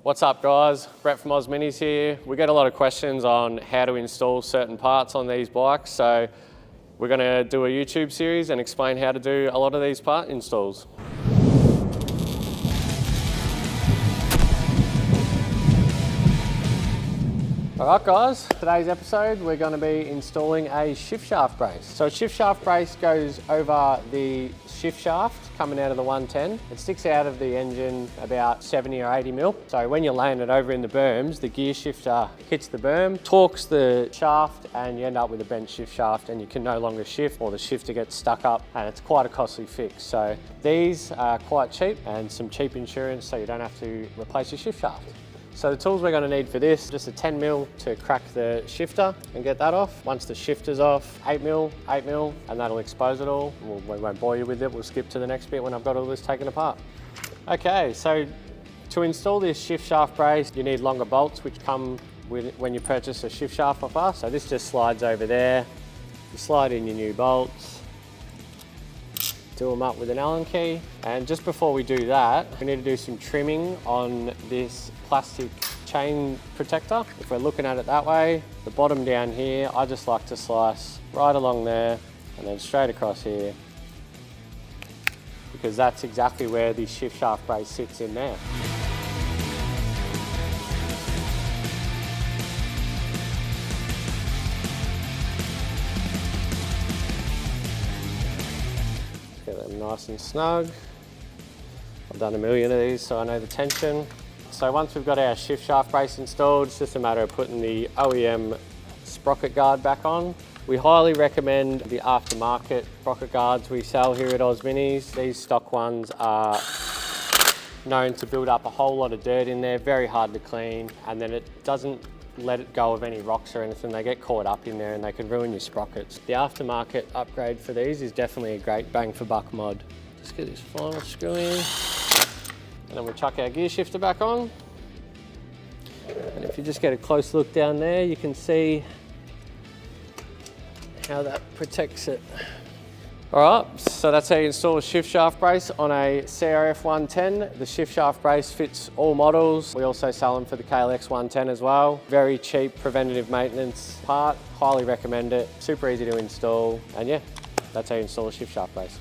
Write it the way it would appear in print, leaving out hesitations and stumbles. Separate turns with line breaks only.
What's up guys, Brett from Ozminis here. We get a lot of questions on how to install certain parts on these bikes, so we're going to do a YouTube series and explain how to do a lot of these part installs. Alright guys, today's episode we're going to be installing a shift shaft brace. So a shift shaft brace goes over the shift shaft coming out of the 110. It sticks out of the engine about 70 or 80 mil. So when you're laying it over in the berms, the gear shifter hits the berm, torques the shaft, and you end up with a bent shift shaft and you can no longer shift, or the shifter gets stuck up, and it's quite a costly fix. So these are quite cheap, and some cheap insurance so you don't have to replace your shift shaft. So the tools we're going to need for this, just a 10 mil to crack the shifter and get that off. Once the shifter's off, 8 mil, and that'll expose it all. We won't bore you with it, we'll skip to the next bit when I've got all this taken apart. Okay, so to install this shift shaft brace, you need longer bolts, which come with when you purchase a shift shaft off us. So this just slides over there. You slide in your new bolts, do them up with an Allen key. And just before we do that, we need to do some trimming on this plastic chain protector. If we're looking at it that way, the bottom down here, I just like to slice right along there and then straight across here, because that's exactly where the shift shaft brace sits in there. Get them nice and snug. I've done a million of these, so I know the tension. So once we've got our shift shaft brace installed, it's just a matter of putting the OEM sprocket guard back on. We highly recommend the aftermarket sprocket guards we sell here at Ozminis. These stock ones are known to build up a whole lot of dirt in there, very hard to clean, and then it doesn't let it go of any rocks or anything. They get caught up in there and they can ruin your sprockets. The aftermarket upgrade for these is definitely a great bang for buck mod. Just get this final screw in, and then we'll chuck our gear shifter back on. And if you just get a close look down there, you can see how that protects it. All right, so that's how you install a shift shaft brace on a CRF110. The shift shaft brace fits all models. We also sell them for the CRF110 as well. Very cheap preventative maintenance part. Highly recommend it. Super easy to install. And yeah, that's how you install a shift shaft brace.